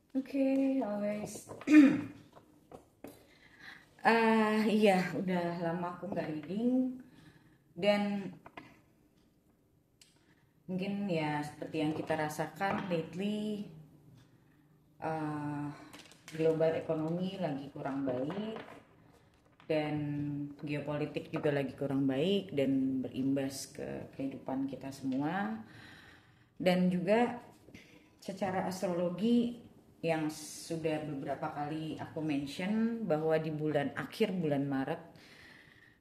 Okay, always. Iya, udah lama aku nggak reading dan mungkin ya seperti yang kita rasakan lately, uh, global ekonomi lagi kurang baik dan geopolitik juga lagi kurang baik dan berimbas ke kehidupan kita semua. Dan juga secara astrologi yang sudah beberapa kali aku mention bahwa di akhir bulan Maret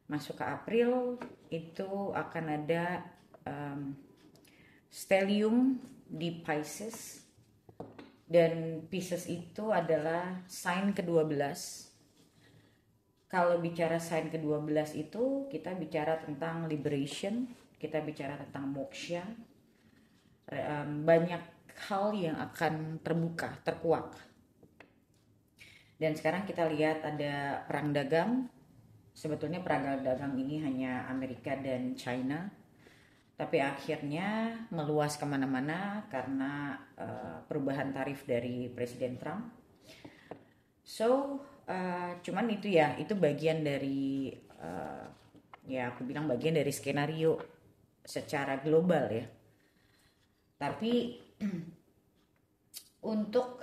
masuk ke April itu akan ada um, stellium di Pisces, dan Pisces itu adalah sign ke-12. Kalau bicara sign ke-12 itu kita bicara tentang liberation, kita bicara tentang moksha, banyak hal yang akan terbuka, terkuak. Dan sekarang kita lihat ada perang dagang. Sebetulnya perang dagang ini hanya Amerika dan China, tapi akhirnya meluas kemana-mana karena perubahan tarif dari Presiden Trump. So, cuman itu ya, itu bagian dari ya aku bilang bagian dari skenario secara global ya. Tapi untuk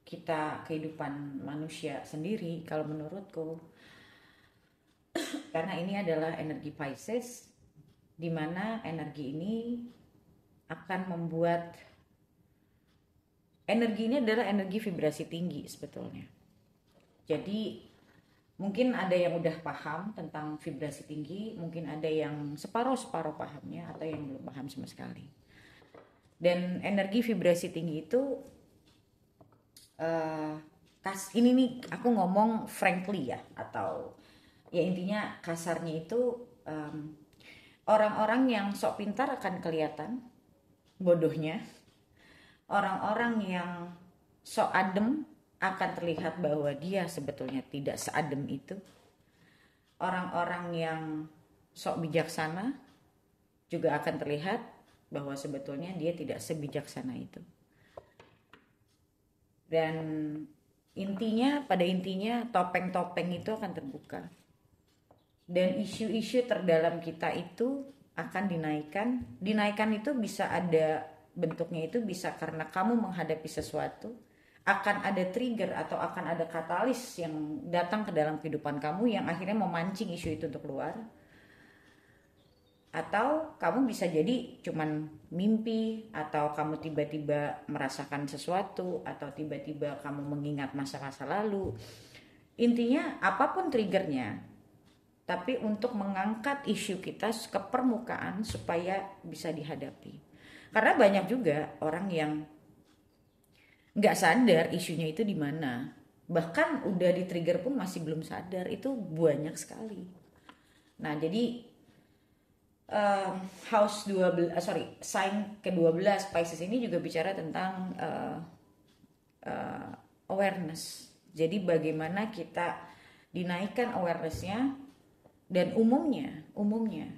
kita kehidupan manusia sendiri, kalau menurutku, karena ini adalah energi Pisces, di mana energi ini akan membuat, energi ini adalah energi vibrasi tinggi sebetulnya. Jadi mungkin ada yang udah paham tentang vibrasi tinggi, mungkin ada yang separuh-separuh pahamnya, atau yang belum paham sama sekali. Dan energi vibrasi tinggi itu, uh, ini nih aku ngomong frankly ya, atau ya intinya kasarnya itu, um, orang-orang yang sok pintar akan kelihatan bodohnya, orang-orang yang sok adem akan terlihat bahwa dia sebetulnya tidak seadem itu, orang-orang yang sok bijaksana juga akan terlihat bahwa sebetulnya dia tidak sebijaksana itu. Dan intinya, pada intinya topeng-topeng itu akan terbuka. Dan isu-isu terdalam kita itu akan dinaikkan. Dinaikkan itu bisa ada bentuknya, itu bisa karena kamu menghadapi sesuatu, akan ada trigger atau akan ada katalis yang datang ke dalam kehidupan kamu yang akhirnya memancing isu itu untuk keluar. Atau kamu bisa jadi cuman mimpi, atau kamu tiba-tiba merasakan sesuatu, atau tiba-tiba kamu mengingat masa-masa lalu. Intinya apapun triggernya, tapi untuk mengangkat isu kita ke permukaan supaya bisa dihadapi. Karena banyak juga orang yang nggak sadar isunya itu di mana. Bahkan udah di trigger pun masih belum sadar, itu banyak sekali. Nah, jadi um, house 12, sign ke-12 Pisces ini juga bicara tentang awareness. Jadi bagaimana kita dinaikkan awarenessnya, dan umumnya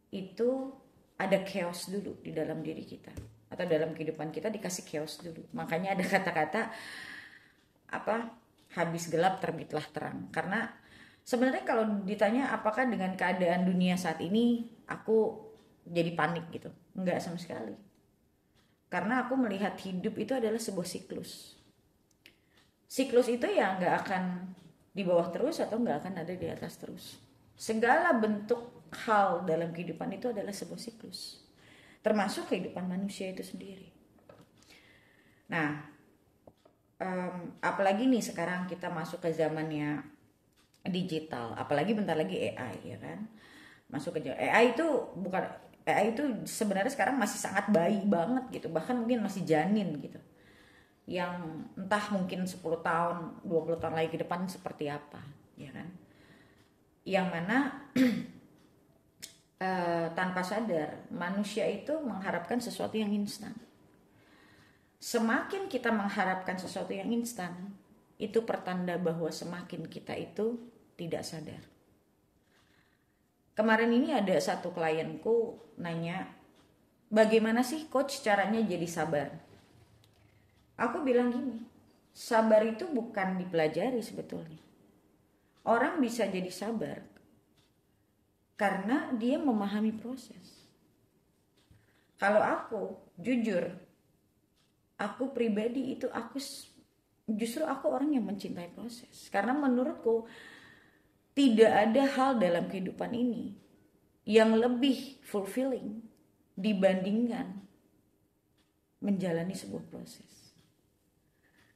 itu ada chaos dulu di dalam diri kita, atau dalam kehidupan kita dikasih chaos dulu. Makanya ada kata-kata apa, habis gelap terbitlah terang. Karena sebenarnya kalau ditanya apakah dengan keadaan dunia saat ini aku jadi panik gitu, enggak sama sekali. Karena aku melihat hidup itu adalah sebuah siklus. Siklus itu ya nggak akan di bawah terus atau nggak akan ada di atas terus. Segala bentuk hal dalam kehidupan itu adalah sebuah siklus, termasuk kehidupan manusia itu sendiri. Nah, apalagi nih sekarang kita masuk ke zamannya digital, apalagi bentar lagi AI ya kan, masuk ke AI itu, bukan, AI itu sebenarnya sekarang masih sangat bayi banget gitu, bahkan mungkin masih janin gitu, yang entah mungkin 10 tahun 20 tahun lagi ke depan seperti apa ya kan, yang mana tanpa sadar manusia itu mengharapkan sesuatu yang instan. Semakin kita mengharapkan sesuatu yang instan, itu pertanda bahwa semakin kita itu tidak sadar. Kemarin ini ada satu klienku nanya, bagaimana sih coach caranya jadi sabar? Aku bilang gini, sabar itu bukan dipelajari sebetulnya. Orang bisa jadi sabar karena dia memahami proses. Kalau aku jujur, aku pribadi itu justru aku orang yang mencintai proses. Karena menurutku tidak ada hal dalam kehidupan ini yang lebih fulfilling dibandingkan menjalani sebuah proses.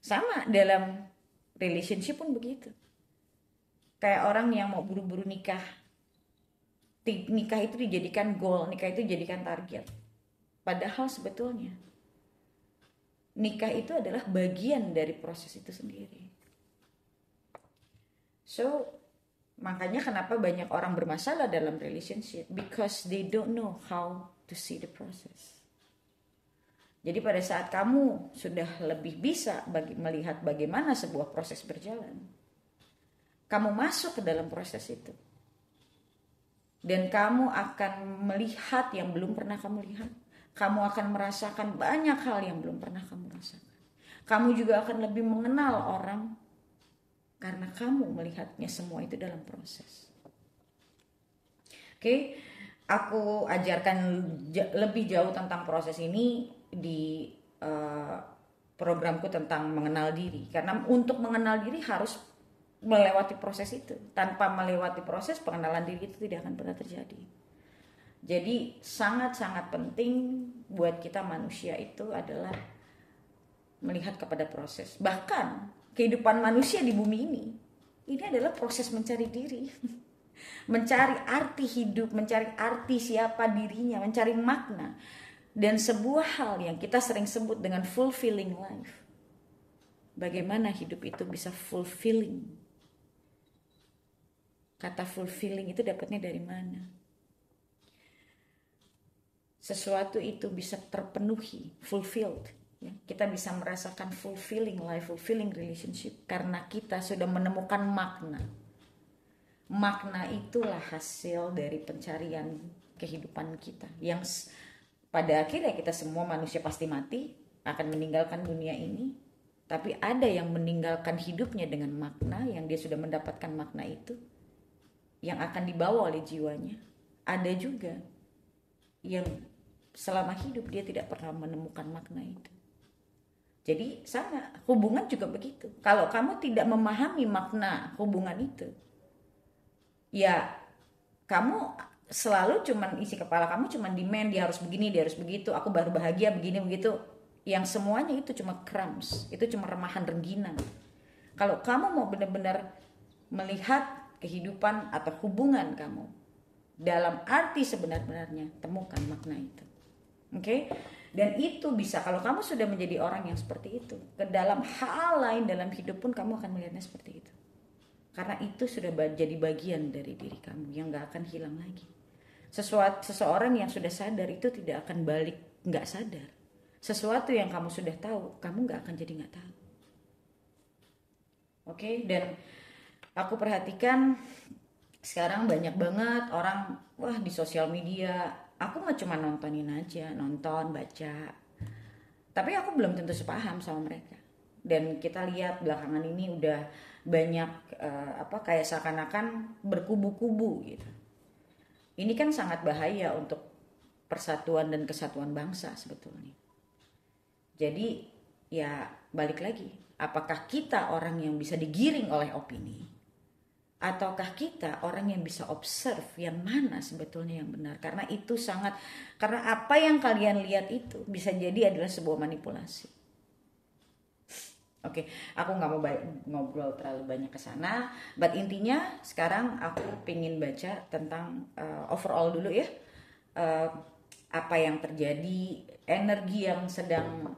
Sama dalam relationship pun begitu. Kayak orang yang mau buru-buru nikah. Nikah itu dijadikan goal, nikah itu dijadikan target. Padahal sebetulnya nikah itu adalah bagian dari proses itu sendiri. So, makanya kenapa banyak orang bermasalah dalam relationship, because they don't know how to see the process. Jadi pada saat kamu sudah lebih bisa melihat bagaimana sebuah proses berjalan, kamu masuk ke dalam proses itu. Dan kamu akan melihat yang belum pernah kamu lihat. Kamu akan merasakan banyak hal yang belum pernah kamu rasakan. Kamu juga akan lebih mengenal orang karena kamu melihatnya semua itu dalam proses. Oke, aku ajarkan lebih jauh tentang proses ini di programku tentang mengenal diri. Karena untuk mengenal diri harus melewati proses itu. Tanpa melewati proses, pengenalan diri itu tidak akan pernah terjadi. Jadi sangat-sangat penting buat kita manusia itu adalah melihat kepada proses. Bahkan kehidupan manusia di bumi ini adalah proses mencari diri. Mencari arti hidup, mencari arti siapa dirinya, mencari makna. Dan sebuah hal yang kita sering sebut dengan fulfilling life. Bagaimana hidup itu bisa fulfilling? Kata fulfilling itu dapatnya dari mana? Sesuatu itu bisa terpenuhi, fulfilled. Ya. Kita bisa merasakan fulfilling life, fulfilling relationship karena kita sudah menemukan makna. Makna itulah hasil dari pencarian kehidupan kita. Yang pada akhirnya kita semua manusia pasti mati, akan meninggalkan dunia ini. Tapi ada yang meninggalkan hidupnya dengan makna, yang dia sudah mendapatkan makna itu, yang akan dibawa oleh jiwanya. Ada juga yang selama hidup dia tidak pernah menemukan makna itu. Jadi sama, hubungan juga begitu. Kalau kamu tidak memahami makna hubungan itu, ya kamu selalu cuman isi kepala kamu cuman demand dia harus begini, dia harus begitu, aku baru bahagia begini begitu. Yang semuanya itu cuma crumbs, itu cuma remahan rengginang. Kalau kamu mau benar-benar melihat kehidupan atau hubungan kamu dalam arti sebenar-benarnya, temukan makna itu. Oke? Dan itu bisa, kalau kamu sudah menjadi orang yang seperti itu, ke dalam hal lain dalam hidup pun kamu akan melihatnya seperti itu. Karena itu sudah jadi bagian dari diri kamu yang gak akan hilang lagi. Seseorang yang sudah sadar itu tidak akan balik gak sadar. Sesuatu yang kamu sudah tahu, kamu gak akan jadi gak tahu. Oke? Dan aku perhatikan sekarang banyak banget orang di sosial media. Aku mah cuma nontonin aja, nonton, baca. Tapi aku belum tentu sepaham sama mereka. Dan kita lihat belakangan ini udah banyak kayak seakan-akan berkubu-kubu gitu. Ini kan sangat bahaya untuk persatuan dan kesatuan bangsa sebetulnya. Jadi ya balik lagi, apakah kita orang yang bisa digiring oleh opini? Ataukah kita orang yang bisa observe yang mana sebetulnya yang benar? Karena itu karena apa yang kalian lihat itu bisa jadi adalah sebuah manipulasi. Oke, aku nggak mau ngobrol terlalu banyak ke sana. But intinya sekarang aku pengen baca tentang overall dulu ya. Apa yang terjadi, energi yang sedang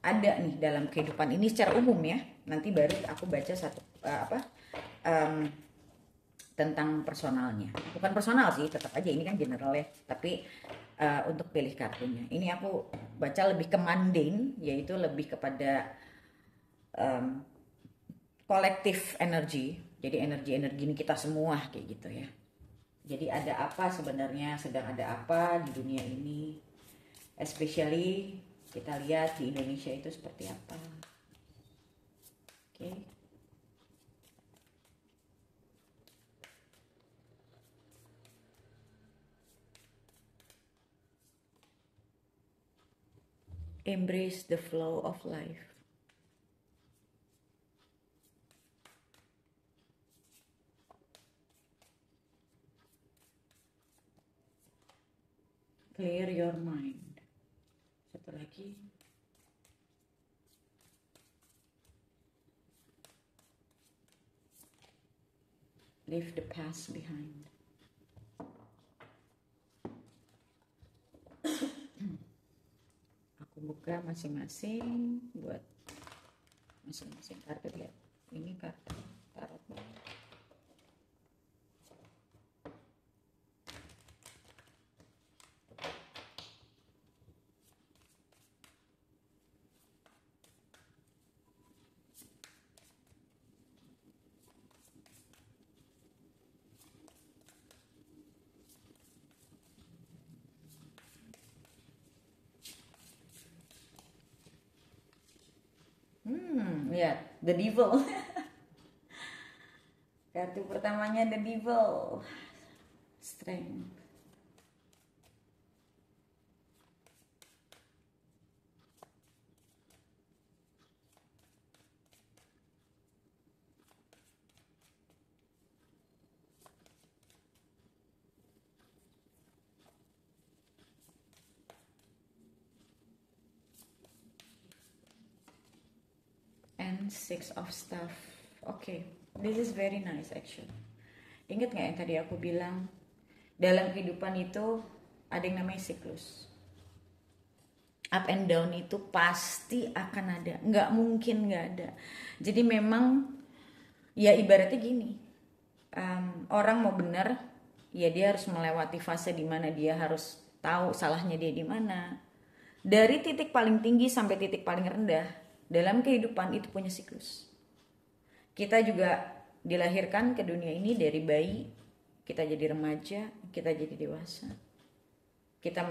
ada nih dalam kehidupan ini secara umum ya. Nanti baru aku baca tentang personalnya. Bukan personal sih, tetap aja ini kan general ya. Tapi untuk pilih kartunya. Ini aku baca lebih ke mundane, yaitu lebih kepada kolektif energi. Jadi energi-energi ini kita semua kayak gitu ya. Jadi ada apa sebenarnya, sedang ada apa di dunia ini. Especially Kita lihat di Indonesia itu seperti apa. Oke. Embrace the flow of life. Clear your mind. Satu lagi. Leave the past behind. Aku buka masing-masing buat masing-masing kartu, lihat. Ini kartu tarot. Lihat, The Devil. Kartu pertamanya The Devil. Strength. And Six of Staff. Okay, this is very nice actually. Ingat nggak yang tadi aku bilang, dalam kehidupan itu ada yang namanya siklus. Up and down itu pasti akan ada, nggak mungkin nggak ada. Jadi memang ya ibaratnya gini, orang mau benar, ya dia harus melewati fase dimana dia harus tahu salahnya dia di mana. Dari titik paling tinggi sampai titik paling rendah dalam kehidupan itu punya siklus. Kita juga dilahirkan ke dunia ini dari bayi, kita jadi remaja, kita jadi dewasa. Kita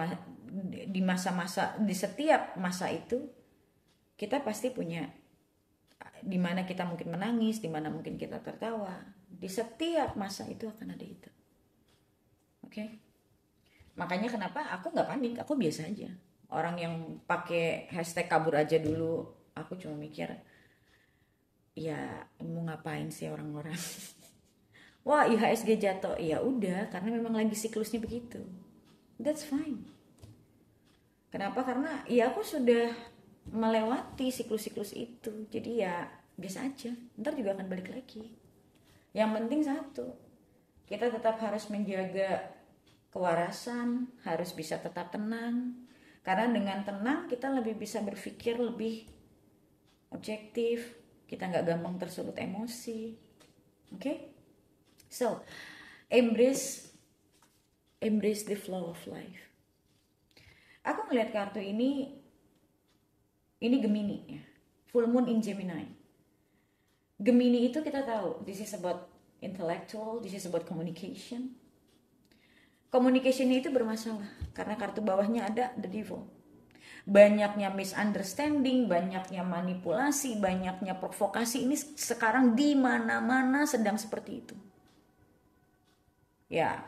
di masa-masa, di setiap masa itu kita pasti punya, di mana kita mungkin menangis, di mana mungkin kita tertawa. Di setiap masa itu akan ada itu. Oke? Makanya kenapa aku nggak panik, aku biasa aja. Orang yang pakai hashtag kabur aja dulu, aku cuma mikir, ya mau ngapain sih orang-orang? Wah, IHSG jatuh, ya udah, karena memang lagi siklusnya begitu. That's fine. Kenapa? Karena ya aku sudah melewati siklus-siklus itu, jadi ya biasa aja. Ntar juga akan balik lagi. Yang penting satu, kita tetap harus menjaga kewarasan, harus bisa tetap tenang. Karena dengan tenang kita lebih bisa berpikir lebih objektif, kita nggak gampang tersulut emosi. Okay? So, embrace the flow of life. Aku ngelihat kartu ini Gemini ya. Full moon in Gemini. Gemini itu kita tahu, this is about intellectual, this is about communication. Communication itu bermasalah karena kartu bawahnya ada the devil. Banyaknya misunderstanding, banyaknya manipulasi, banyaknya provokasi, ini sekarang di mana-mana sedang seperti itu. Ya,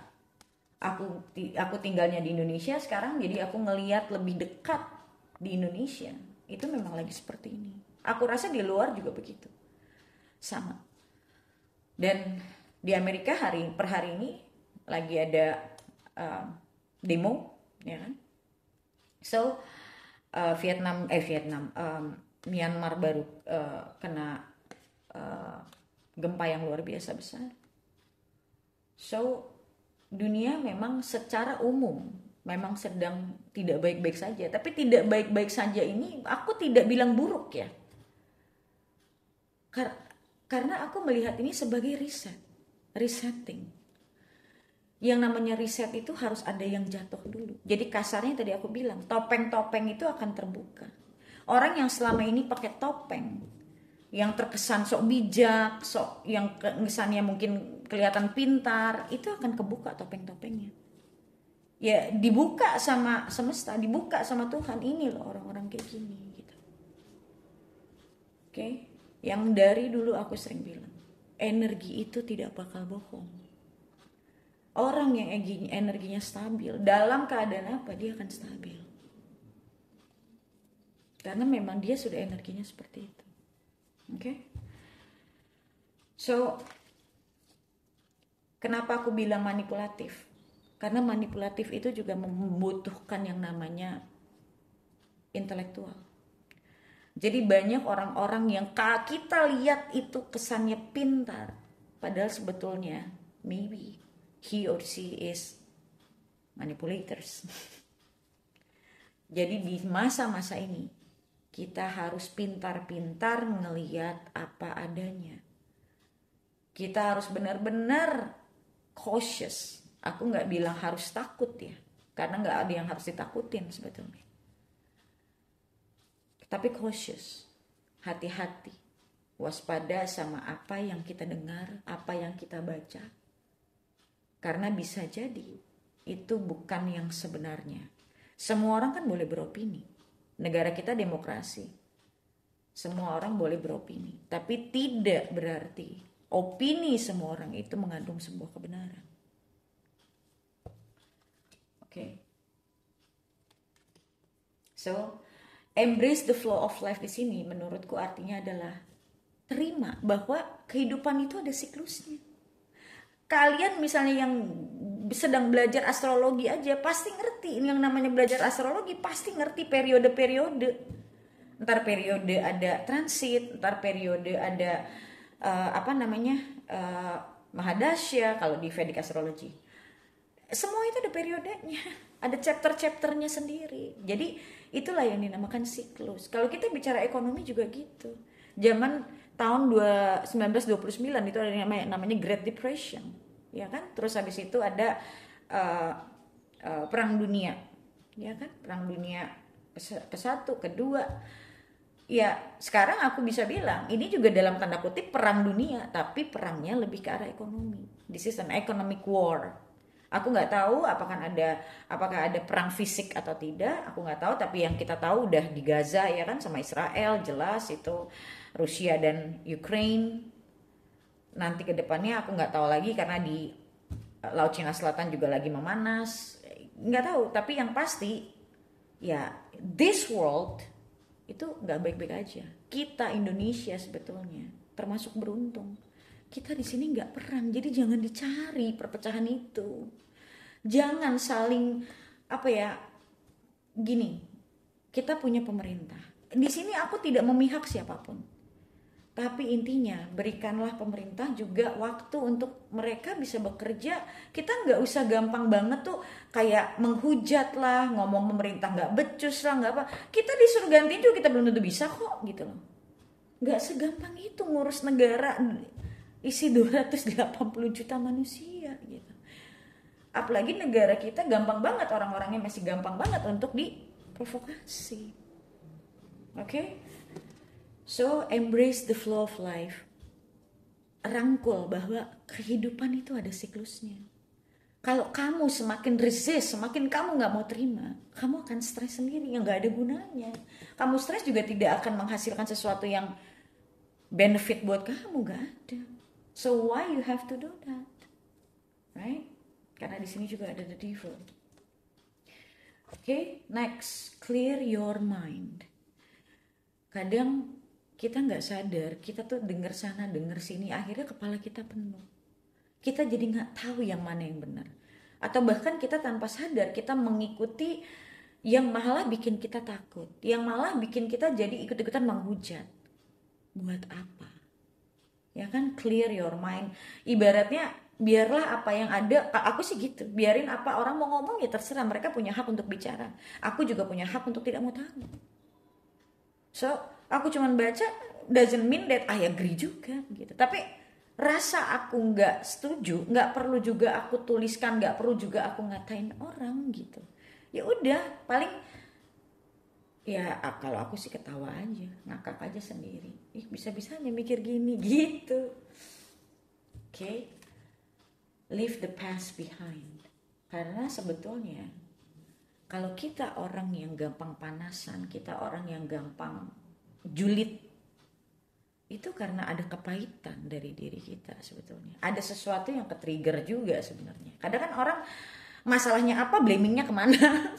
aku tinggalnya di Indonesia sekarang, jadi aku ngelihat lebih dekat di Indonesia. Itu memang lagi seperti ini. Aku rasa di luar juga begitu. Sama. Dan di Amerika per hari ini lagi ada demo, ya kan? So Myanmar baru kena gempa yang luar biasa besar. So dunia memang secara umum memang sedang tidak baik-baik saja. Tapi tidak baik-baik saja ini aku tidak bilang buruk ya. Karena aku melihat ini sebagai resetting. Yang namanya reset itu harus ada yang jatuh dulu. Jadi kasarnya tadi aku bilang, topeng-topeng itu akan terbuka. Orang yang selama ini pakai topeng, yang terkesan sok bijak, yang kesannya mungkin kelihatan pintar, itu akan kebuka topeng-topengnya. Ya dibuka sama semesta, dibuka sama Tuhan, ini loh orang-orang kayak gini gitu. Oke? Yang dari dulu aku sering bilang, energi itu tidak bakal bohong. Orang yang energinya stabil, dalam keadaan apa dia akan stabil. Karena memang dia sudah energinya seperti itu. Oke? So, kenapa aku bilang manipulatif? Karena manipulatif itu juga membutuhkan yang namanya intelektual. Jadi banyak orang-orang yang kita lihat itu kesannya pintar, padahal sebetulnya maybe he or she is manipulators. Jadi di masa-masa ini kita harus pintar-pintar ngelihat apa adanya. Kita harus benar-benar cautious. Aku nggak bilang harus takut ya, karena nggak ada yang harus ditakutin sebetulnya. Tapi cautious, hati-hati, waspada sama apa yang kita dengar, apa yang kita baca. Karena bisa jadi itu bukan yang sebenarnya. Semua orang kan boleh beropini. Negara kita demokrasi. Semua orang boleh beropini, tapi tidak berarti opini semua orang itu mengandung sebuah kebenaran. Okay. So, embrace the flow of life di sini menurutku artinya adalah terima bahwa kehidupan itu ada siklusnya. Kalian misalnya yang sedang belajar astrologi aja pasti ngerti, yang namanya belajar astrologi pasti ngerti periode-periode. Ntar periode ada transit, ntar periode ada Mahadasya kalau di Vedic astrology. Semua itu ada periodenya, ada chapter-chapternya sendiri. Jadi itulah yang dinamakan siklus. Kalau kita bicara ekonomi juga gitu. Zaman tahun 1929 itu ada yang namanya Great Depression, ya kan? Terus habis itu ada perang dunia, ya kan? Perang dunia ke-1, kedua. Ya, sekarang aku bisa bilang ini juga dalam tanda kutip perang dunia, tapi perangnya lebih ke arah ekonomi. This is an economic war. Aku nggak tahu apakah ada perang fisik atau tidak, aku nggak tahu. Tapi yang kita tahu udah di Gaza ya kan, sama Israel jelas itu, Rusia dan Ukraine. Nanti ke depannya aku nggak tahu lagi karena di Laut Cina Selatan juga lagi memanas, nggak tahu. Tapi yang pasti ya this world itu nggak baik-baik aja. Kita Indonesia sebetulnya termasuk beruntung. Kita di sini nggak perang, jadi jangan dicari perpecahan itu. Jangan saling gini. Kita punya pemerintah. Di sini aku tidak memihak siapapun. Tapi intinya berikanlah pemerintah juga waktu untuk mereka bisa bekerja. Kita nggak usah gampang banget tuh kayak menghujat lah, ngomong pemerintah nggak becus lah, nggak apa. Kita disuruh gantiin juga kita belum tentu bisa kok gitu loh. Nggak segampang itu ngurus negara isi 280 juta manusia gitu. Apalagi negara kita gampang banget, orang-orangnya masih gampang banget untuk diprovokasi. Okay? So, embrace the flow of life. Rangkul bahwa kehidupan itu ada siklusnya. Kalau kamu semakin resist, semakin kamu gak mau terima, kamu akan stres sendiri yang gak ada gunanya. Kamu stres juga tidak akan menghasilkan sesuatu yang benefit buat kamu, gak ada. So why you have to do that? Right? Karena di sini juga ada the devil. Okay, next, clear your mind. Kadang kita nggak sadar, kita tuh dengar sana, dengar sini, akhirnya kepala kita penuh. Kita jadi nggak tahu yang mana yang benar. Atau bahkan kita tanpa sadar kita mengikuti yang malah bikin kita takut, yang malah bikin kita jadi ikut-ikutan menghujat. Buat apa? Ya kan, clear your mind. Ibaratnya biarlah apa yang ada, aku sih gitu, biarin apa orang mau ngomong ya terserah, mereka punya hak untuk bicara. Aku juga punya hak untuk tidak mau tahu. So, aku cuman baca, doesn't mean that I agree juga gitu. Tapi rasa aku nggak setuju, nggak perlu juga aku tuliskan, nggak perlu juga aku ngatain orang gitu. Ya udah, paling ya kalau aku sih ketawa aja, ngakak aja sendiri. Bisa-bisanya mikir gini gitu. Okay, leave the past behind. Karena sebetulnya kalau kita orang yang gampang panasan, kita orang yang gampang julid, itu karena ada kepahitan dari diri kita sebetulnya. Ada sesuatu yang ke-trigger juga sebenarnya. Kadang kan orang masalahnya apa, blamingnya kemana.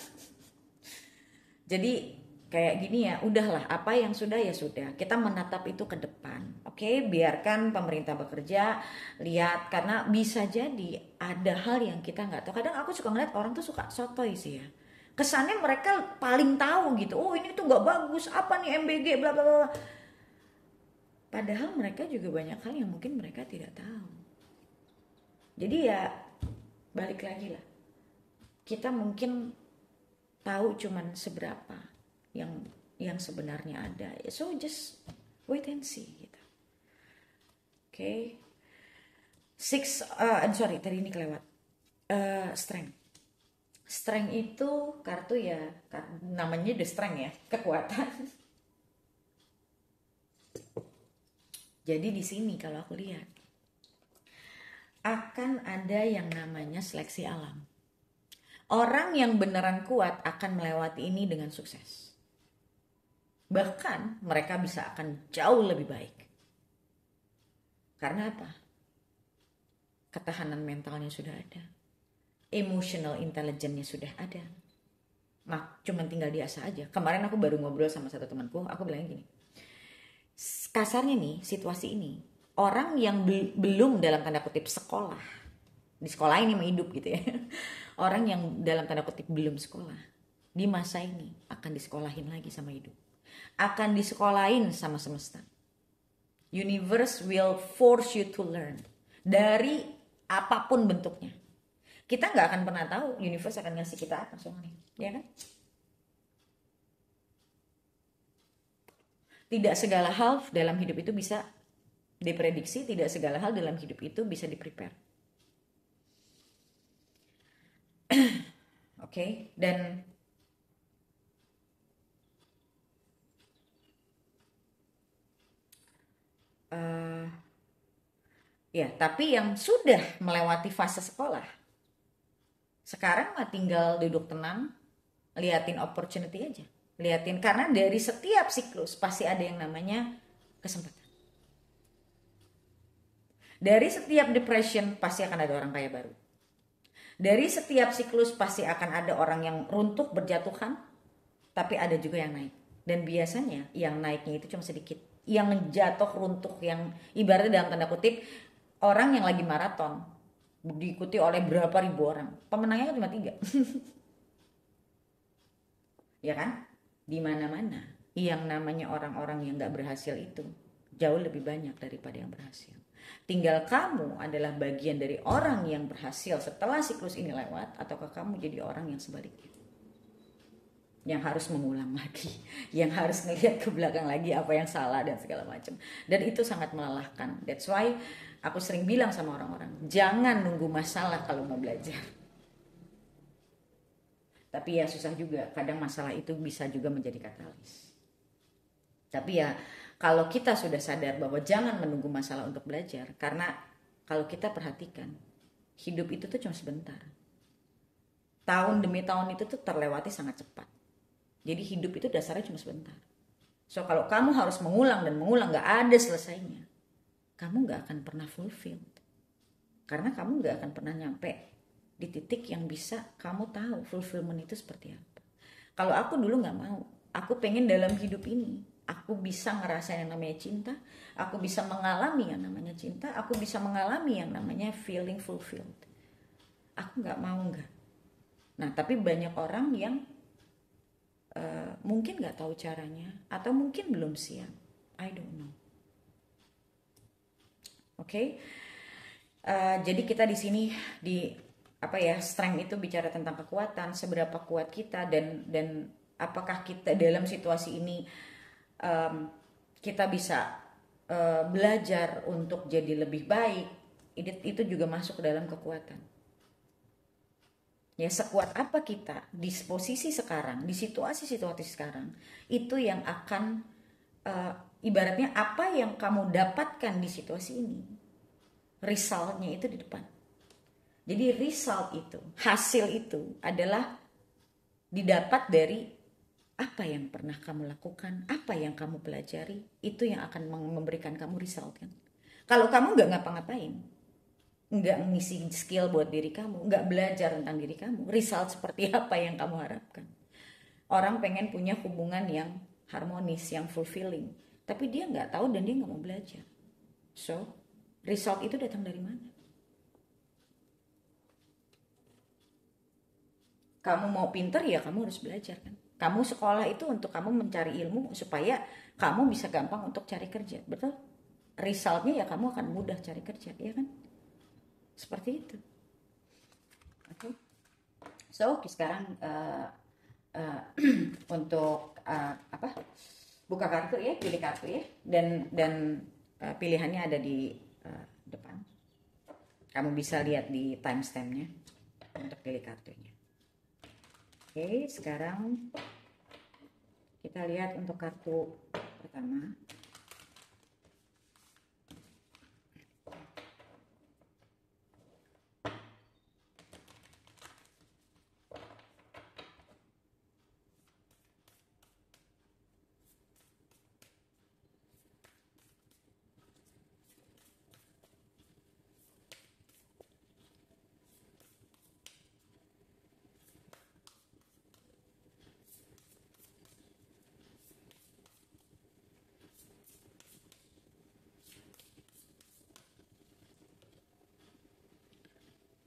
Jadi kayak gini ya, udahlah, apa yang sudah ya sudah. Kita menatap itu ke depan. Oke, biarkan pemerintah bekerja, lihat, karena bisa jadi ada hal yang kita nggak tahu. Kadang aku suka ngeliat orang tuh suka sotoy sih ya. Kesannya mereka paling tahu gitu. Oh, ini tuh nggak bagus, apa nih MBG, bla bla bla. Padahal mereka juga banyak hal yang mungkin mereka tidak tahu. Jadi ya balik lagi lah. Kita mungkin tahu cuman seberapa yang sebenarnya ada. So just wait and see gitu. Oke. Tadi ini kelewat. Strength. Strength itu kartu ya, namanya the strength ya, kekuatan. Jadi di sini kalau aku lihat akan ada yang namanya seleksi alam. Orang yang beneran kuat akan melewati ini dengan sukses. Bahkan mereka bisa akan jauh lebih baik. Karena apa? Ketahanan mentalnya sudah ada. Emotional intelligence-nya sudah ada. Cuman tinggal diasah aja. Kemarin aku baru ngobrol sama satu temanku, aku bilang gini. Kasarnya nih, situasi ini, orang yang belum dalam tanda kutip sekolah, di sekolah ini hidup gitu ya. Orang yang dalam tanda kutip belum sekolah, di masa ini akan disekolahin lagi sama hidup. Akan disekolahin sama semesta. Universe will force you to learn. Dari apapun bentuknya. Kita nggak akan pernah tahu universe akan ngasih kita apa soalnya, ya kan? Tidak segala hal dalam hidup itu bisa diprediksi, tidak segala hal dalam hidup itu bisa di-prepare. Oke, dan ya, tapi yang sudah melewati fase sekolah, sekarang mah tinggal duduk tenang, liatin opportunity aja. Liatin, karena dari setiap siklus pasti ada yang namanya kesempatan. Dari setiap depression pasti akan ada orang kaya baru. Dari setiap siklus pasti akan ada orang yang runtuh berjatuhan, tapi ada juga yang naik. Dan biasanya yang naiknya itu cuma sedikit. Yang jatuh runtuh, yang ibaratnya dalam tanda kutip orang yang lagi maraton diikuti oleh berapa ribu orang, pemenangnya cuma 3. Ya kan? Di mana-mana yang namanya orang-orang yang gak berhasil itu jauh lebih banyak daripada yang berhasil. Tinggal kamu adalah bagian dari orang yang berhasil setelah siklus ini lewat, ataukah kamu jadi orang yang sebaliknya, yang harus mengulang lagi, yang harus ngelihat ke belakang lagi apa yang salah dan segala macam. Dan itu sangat melelahkan. That's why aku sering bilang sama orang-orang, jangan nunggu masalah kalau mau belajar. Tapi ya susah juga, kadang masalah itu bisa juga menjadi katalis. Tapi ya kalau kita sudah sadar bahwa jangan menunggu masalah untuk belajar, karena kalau kita perhatikan, hidup itu tuh cuma sebentar. Tahun demi tahun itu tuh terlewati sangat cepat. Jadi hidup itu dasarnya cuma sebentar. So kalau kamu harus mengulang dan mengulang, gak ada selesainya, kamu gak akan pernah fulfilled. Karena kamu gak akan pernah nyampe di titik yang bisa kamu tahu fulfillment itu seperti apa. Kalau aku dulu gak mau, aku pengen dalam hidup ini aku bisa ngerasain yang namanya cinta, aku bisa mengalami yang namanya cinta, aku bisa mengalami yang namanya feeling fulfilled. Aku gak mau gak. Nah tapi banyak orang yang mungkin gak tahu caranya, atau mungkin belum siap, I don't know. Oke. Jadi kita di sini di strength itu bicara tentang kekuatan, seberapa kuat kita, dan apakah kita dalam situasi ini kita bisa belajar untuk jadi lebih baik. Itu juga masuk ke dalam kekuatan. Ya, sekuat apa kita di posisi sekarang, di situasi-situasi sekarang, itu yang akan ibaratnya apa yang kamu dapatkan di situasi ini, resultnya itu di depan. Jadi result itu, hasil itu adalah didapat dari apa yang pernah kamu lakukan, apa yang kamu pelajari, itu yang akan memberikan kamu result kan. Kalau kamu nggak ngapa-ngapain, nggak ngisi skill buat diri kamu, nggak belajar tentang diri kamu, result seperti apa yang kamu harapkan? Orang pengen punya hubungan yang harmonis, yang fulfilling, tapi dia nggak tahu dan dia nggak mau belajar. So, result itu datang dari mana? Kamu mau pinter ya kamu harus belajar kan. Kamu sekolah itu untuk kamu mencari ilmu supaya kamu bisa gampang untuk cari kerja, betul? Resultnya ya kamu akan mudah cari kerja, ya kan? Seperti itu. Oke. Okay. So sekarang untuk apa? Buka kartu ya, pilih kartu ya, dan pilihannya ada di depan. Kamu bisa lihat di timestampnya untuk pilih kartunya. Oke, sekarang kita lihat untuk kartu pertama.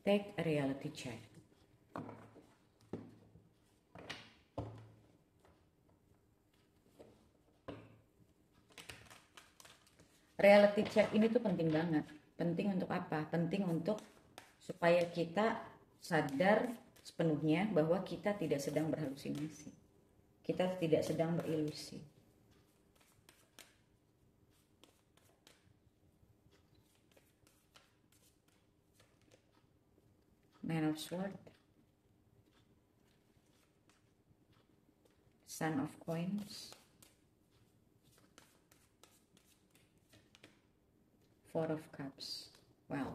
Take a reality check. Reality check ini tuh penting banget. Penting untuk apa? Penting untuk supaya kita sadar sepenuhnya bahwa kita tidak sedang berhalusinasi. Kita tidak sedang berilusi. Man of Swords, Son of Coins, Four of Cups. Wow.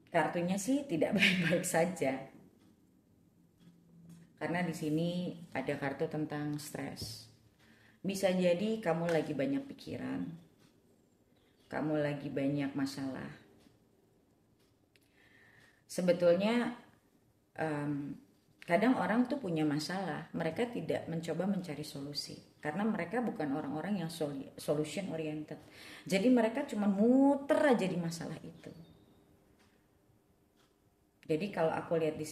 Kartunya sih tidak baik-baik saja. Karena di sini ada kartu tentang stres. Bisa jadi kamu lagi banyak pikiran. Kamu lagi banyak masalah. Sebetulnya kadang orang tuh punya masalah, mereka tidak mencoba mencari solusi karena mereka bukan orang-orang yang solution oriented. Jadi mereka cuma muter aja di masalah itu. Jadi kalau aku lihat di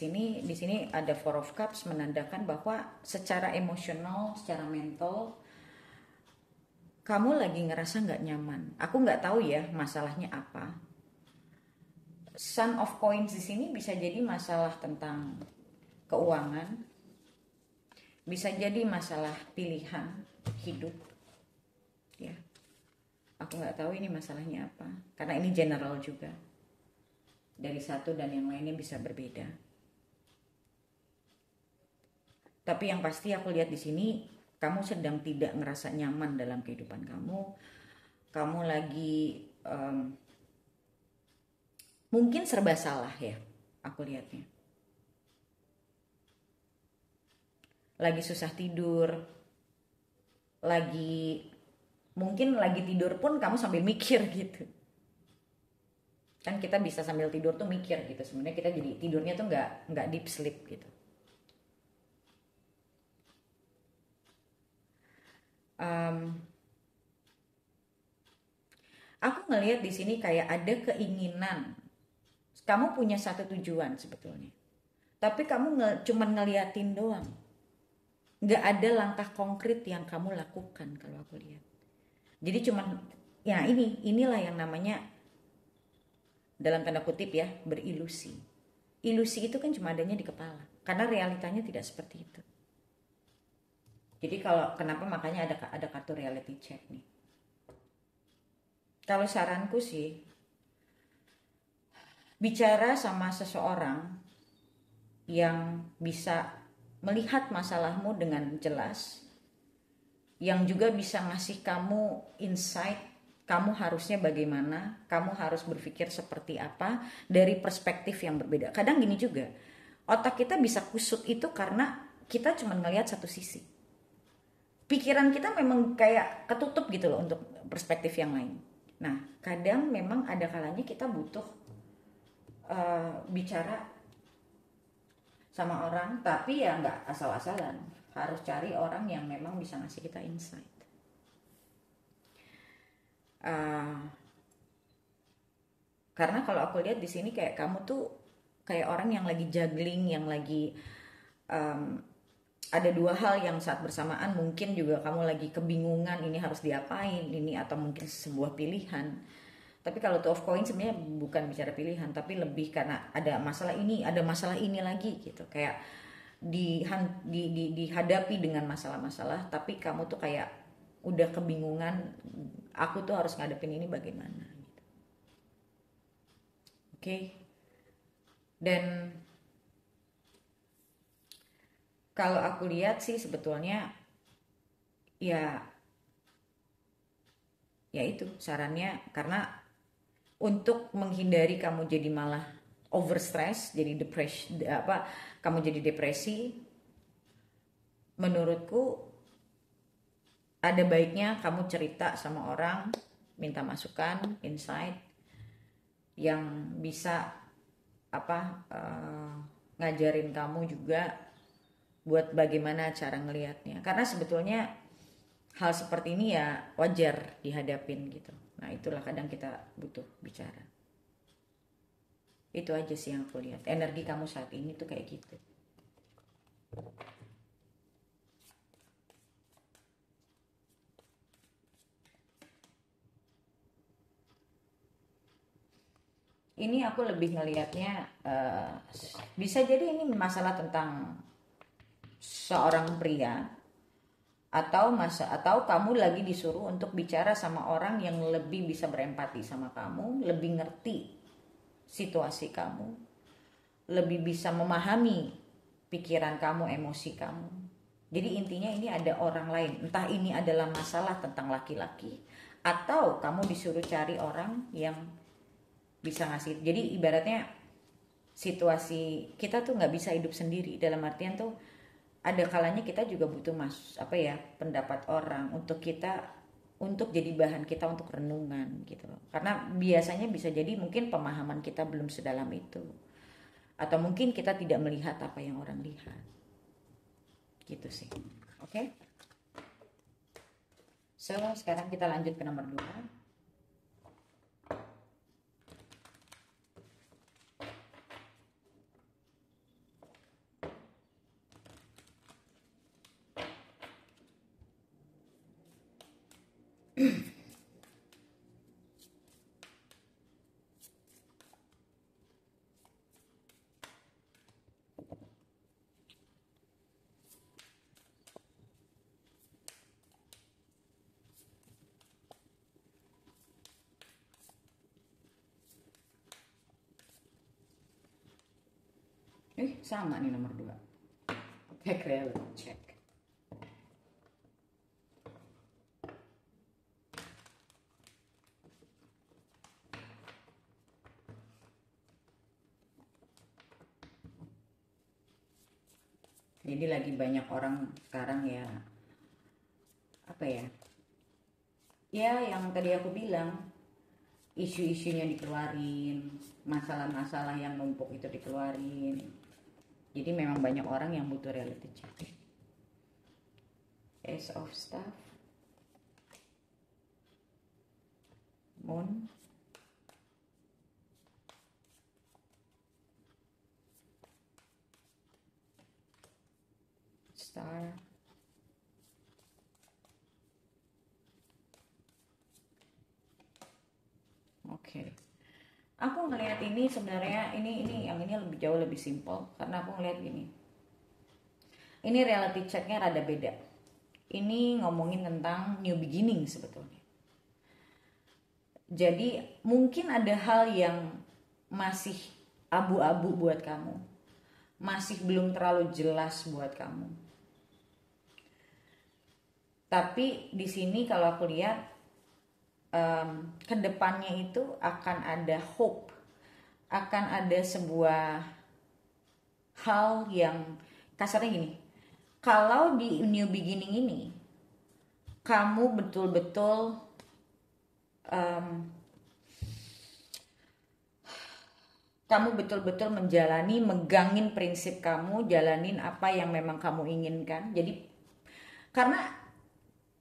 sini ada Four of Cups menandakan bahwa secara emosional, secara mental kamu lagi ngerasa nggak nyaman. Aku nggak tahu ya masalahnya apa. Son of Coins di sini bisa jadi masalah tentang keuangan, bisa jadi masalah pilihan hidup, ya. Aku nggak tahu ini masalahnya apa, karena ini general juga. Dari satu dan yang lainnya bisa berbeda. Tapi yang pasti aku lihat di sini, kamu sedang tidak ngerasa nyaman dalam kehidupan kamu. Kamu lagi mungkin serba salah ya, aku lihatnya. Lagi susah tidur, mungkin lagi tidur pun kamu sambil mikir gitu. Kan kita bisa sambil tidur tuh mikir gitu. Sebenarnya kita jadi tidurnya tuh nggak deep sleep gitu. Aku ngelihat di sini kayak ada keinginan. Kamu punya satu tujuan sebetulnya. Tapi kamu cuman ngeliatin doang. Nggak ada langkah konkret yang kamu lakukan kalau aku lihat. Jadi cuman ya inilah yang namanya dalam tanda kutip ya berilusi. Ilusi itu kan cuma adanya di kepala karena realitanya tidak seperti itu. Jadi kalau kenapa makanya ada kartu reality check nih. Kalau saranku sih bicara sama seseorang yang bisa melihat masalahmu dengan jelas, yang juga bisa ngasih kamu insight kamu harusnya bagaimana, kamu harus berpikir seperti apa dari perspektif yang berbeda. Kadang gini juga, otak kita bisa kusut itu karena kita cuma ngelihat satu sisi. Pikiran kita memang kayak ketutup gitu loh untuk perspektif yang lain. Nah, kadang memang ada kalanya kita butuh bicara sama orang, tapi ya nggak asal-asalan. Harus cari orang yang memang bisa ngasih kita insight. Karena kalau aku lihat di sini kayak kamu tuh kayak orang yang lagi juggling, yang lagi ada dua hal yang saat bersamaan. Mungkin juga kamu lagi kebingungan ini harus diapain, ini atau mungkin sebuah pilihan. Tapi kalau Two of Coins sebenarnya bukan bicara pilihan, tapi lebih karena ada masalah ini, ada masalah ini lagi gitu. Kayak dihadapi dengan masalah-masalah, tapi kamu tuh kayak udah kebingungan, aku tuh harus ngadepin ini bagaimana gitu. Oke. Dan kalau aku lihat sih sebetulnya ya itu sarannya, karena untuk menghindari kamu jadi malah overstress, jadi depresi, kamu jadi depresi, menurutku ada baiknya kamu cerita sama orang, minta masukan, insight yang bisa ngajarin kamu juga buat bagaimana cara ngelihatnya. Karena sebetulnya hal seperti ini ya wajar dihadapin gitu. Nah, itulah kadang kita butuh bicara. Itu aja sih yang aku lihat. Energi kamu saat ini tuh kayak gitu. Ini aku lebih ngelihatnya bisa jadi ini masalah tentang seorang pria, atau kamu lagi disuruh untuk bicara sama orang yang lebih bisa berempati sama kamu, lebih ngerti situasi kamu, lebih bisa memahami pikiran kamu, emosi kamu. Jadi intinya ini ada orang lain, entah ini adalah masalah tentang laki-laki atau kamu disuruh cari orang yang bisa ngasih. Jadi ibaratnya situasi kita tuh nggak bisa hidup sendiri, dalam artian tuh ada kalanya kita juga butuh pendapat orang untuk jadi bahan kita untuk renungan gitu loh. Karena biasanya bisa jadi mungkin pemahaman kita belum sedalam itu, atau mungkin kita tidak melihat apa yang orang lihat gitu sih. Oke? So sekarang kita lanjut ke nomor 2. Sama nih nomor 2. Back reality check. Jadi lagi banyak orang sekarang ya yang tadi aku bilang, isu-isunya dikeluarin, masalah-masalah yang numpuk itu dikeluarin. Jadi memang banyak orang yang butuh reality check. Ace of Staff, Moon, Star, oke. Aku ngelihat ini sebenarnya yang ini lebih jauh lebih simpel, karena aku ngelihat gini. Ini reality checknya rada beda. Ini ngomongin tentang new beginning sebetulnya. Jadi mungkin ada hal yang masih abu-abu buat kamu, masih belum terlalu jelas buat kamu. Tapi di sini kalau aku lihat kedepannya itu akan ada hope, akan ada sebuah hal yang kasarnya gini, kalau di new beginning ini kamu betul-betul menjalani, megangin prinsip kamu, jalanin apa yang memang kamu inginkan. Jadi karena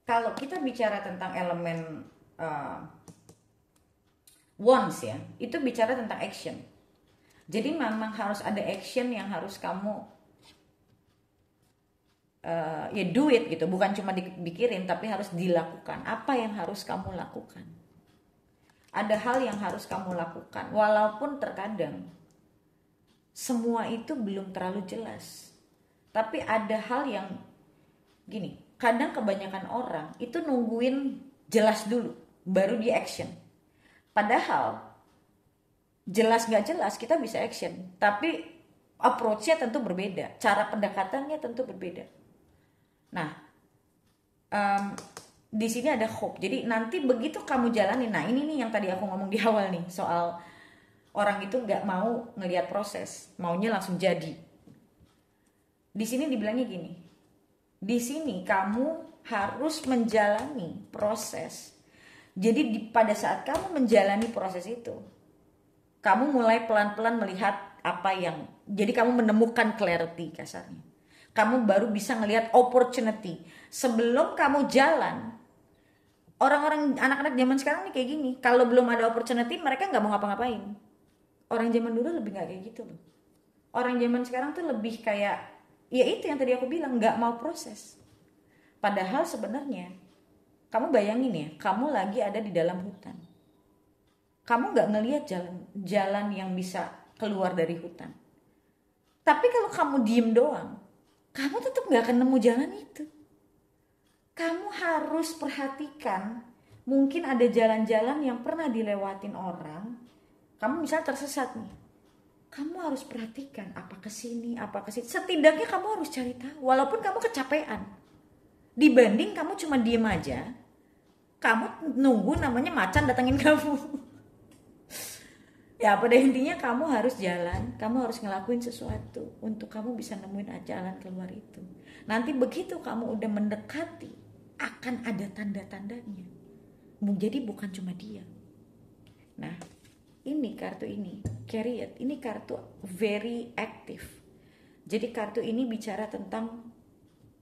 kalau kita bicara tentang elemen wants ya, itu bicara tentang action. Jadi memang harus ada action yang harus kamu ya do it gitu, bukan cuma dipikirin tapi harus dilakukan. Apa yang harus kamu lakukan? Ada hal yang harus kamu lakukan, walaupun terkadang semua itu belum terlalu jelas. Tapi ada hal yang gini, kadang kebanyakan orang itu nungguin jelas dulu, baru dia action. Padahal jelas gak jelas kita bisa action, tapi approach-nya tentu berbeda, cara pendekatannya tentu berbeda. Nah, di sini ada hope. Jadi nanti begitu kamu jalanin, nah ini nih yang tadi aku ngomong di awal nih soal orang itu nggak mau ngelihat proses, maunya langsung jadi. Di sini dibilangnya gini, di sini kamu harus menjalani proses. Jadi pada saat kamu menjalani proses itu, kamu mulai pelan-pelan melihat apa yang, jadi kamu menemukan clarity kasarnya. Kamu baru bisa ngelihat opportunity. Sebelum kamu jalan, orang-orang anak-anak zaman sekarang nih kayak gini, kalau belum ada opportunity mereka nggak mau ngapa-ngapain. Orang zaman dulu lebih nggak kayak gitu loh. Orang zaman sekarang tuh lebih kayak, ya itu yang tadi aku bilang, nggak mau proses. Padahal sebenarnya kamu bayangin ya, kamu lagi ada di dalam hutan. Kamu nggak ngelihat jalan yang bisa keluar dari hutan. Tapi kalau kamu diem doang, kamu tetap nggak akan nemu jalan itu. Kamu harus perhatikan, mungkin ada jalan-jalan yang pernah dilewatin orang. Kamu misalnya tersesat nih, kamu harus perhatikan apa ke sini, apa ke sini. Setidaknya kamu harus cari tahu, walaupun kamu kecapean. Dibanding kamu cuma diem aja, kamu nunggu namanya macan datangin kamu. Ya pada intinya kamu harus jalan, kamu harus ngelakuin sesuatu untuk kamu bisa nemuin jalan keluar itu. Nanti begitu kamu udah mendekati, akan ada tanda-tandanya. Jadi bukan cuma dia. Nah, ini kartu ini, Chariot, ini kartu very active. Jadi kartu ini bicara tentang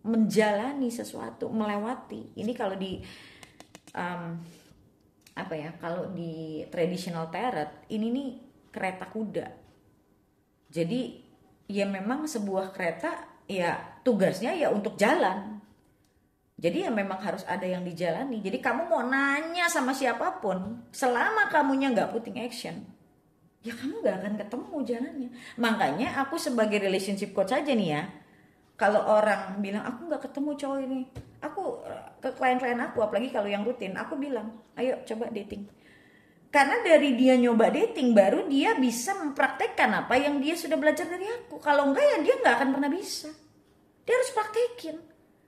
menjalani sesuatu, melewati. Ini kalau di kalau di traditional tarot ini nih kereta kuda. Jadi ya memang sebuah kereta ya tugasnya ya untuk jalan. Jadi ya memang harus ada yang dijalani. Jadi kamu mau nanya sama siapapun, selama kamunya nggak putting action, ya kamu nggak akan ketemu jalannya. Makanya aku sebagai relationship coach aja nih ya, kalau orang bilang aku nggak ketemu cowok ini, aku ke klien-klien aku, apalagi kalau yang rutin, aku bilang ayo coba dating. Karena dari dia nyoba dating baru dia bisa mempraktekkan apa yang dia sudah belajar dari aku. Kalau enggak ya dia nggak akan pernah bisa. Dia harus praktekin.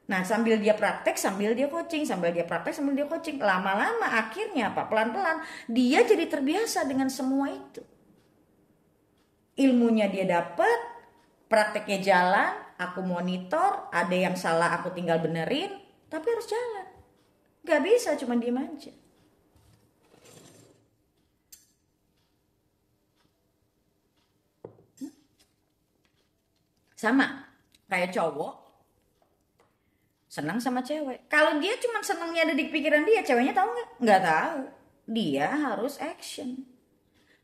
Nah sambil dia praktek, sambil dia coaching, sambil dia praktek, sambil dia coaching, lama-lama akhirnya apa? Pelan-pelan dia jadi terbiasa dengan semua itu. Ilmunya dia dapat, prakteknya jalan, aku monitor, ada yang salah aku tinggal benerin, tapi harus jalan. Gak bisa cuma diem aja. Sama kayak cowok senang sama cewek. Kalau dia cuma senangnya ada di pikiran dia, ceweknya tahu nggak? Nggak tahu. Dia harus action.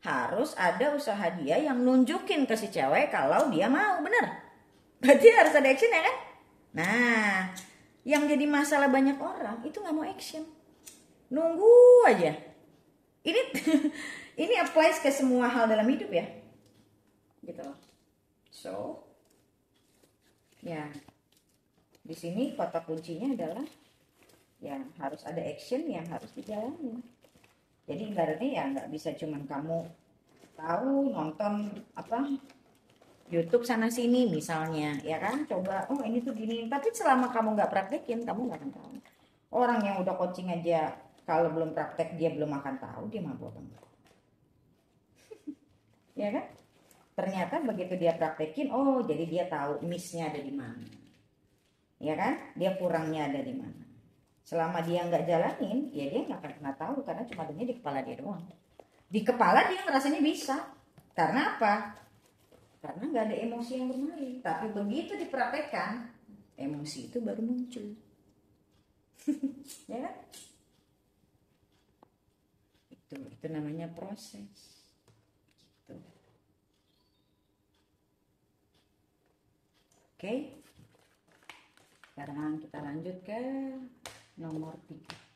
Harus ada usaha dia yang nunjukin ke si cewek kalau dia mau, bener. Berarti harus ada action ya kan? Nah, yang jadi masalah banyak orang itu nggak mau action, nunggu aja. Ini ini applies ke semua hal dalam hidup ya, gitu. So, ya di sini kata kuncinya adalah ya harus ada action yang harus dijalani. Jadi ibaratnya ya nggak bisa cuman kamu tahu nonton apa YouTube sana sini misalnya, ya kan, coba ini tuh gini, tapi selama kamu nggak praktekin kamu nggak akan tahu. Orang yang udah coaching aja Kalau belum praktek dia belum akan tahu dia mampu apa enggak. Ya kan? Ternyata begitu dia praktekin, oh jadi dia tahu miss-nya ada di mana. Ya kan? Dia kurangnya ada di mana. Selama dia nggak jalanin, ya dia nggak akan pernah tahu karena cuma adanya di kepala dia doang. Di kepala dia ngerasanya bisa. Karena apa? Karena nggak ada emosi yang bermain. Tapi begitu dipraktekkan, emosi itu baru muncul. Ya kan? Itu namanya proses. Gitu. Oke. Sekarang kita lanjut ke nomor 3.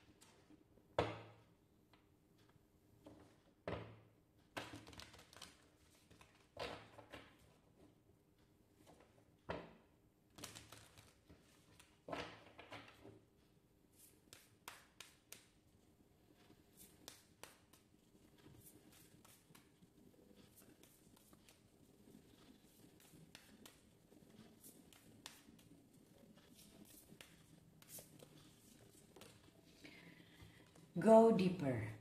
Go deeper.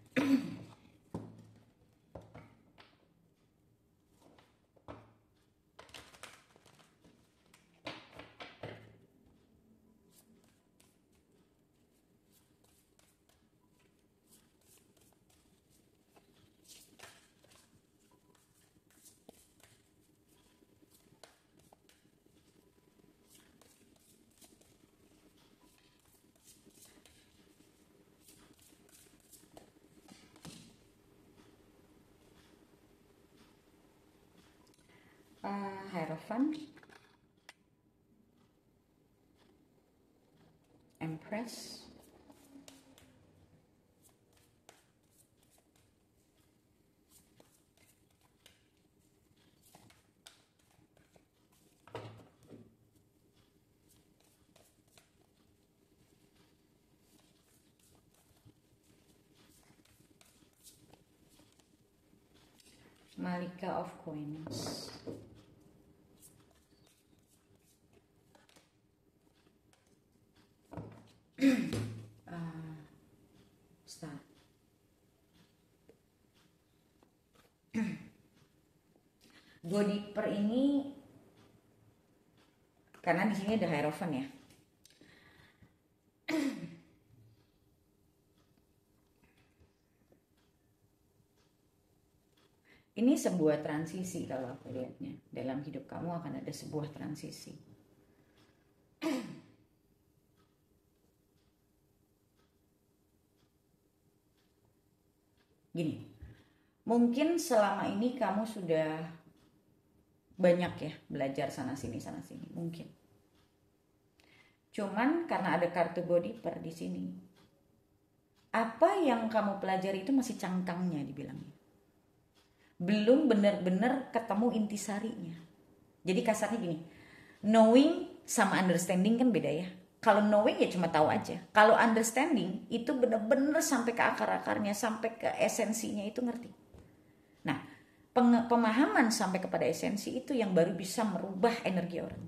Hierophant, Empress, Malika of Coins. Start. Go deeper ini karena di sini ada Hierophant ya. Ini sebuah transisi kalau aku lihatnya. Dalam hidup kamu akan ada sebuah transisi. Gini, mungkin selama ini kamu sudah banyak ya belajar sana sini mungkin. Cuman karena ada kartu go deeper di sini, apa yang kamu pelajari itu masih cangkangnya dibilangnya. Belum benar-benar ketemu intisarinya. Jadi kasarnya gini, knowing sama understanding kan beda ya. Kalau knowing ya cuma tahu aja. Kalau understanding itu benar-benar sampai ke akar-akarnya, sampai ke esensinya itu ngerti. Nah, pemahaman sampai kepada esensi itu yang baru bisa merubah energi orang.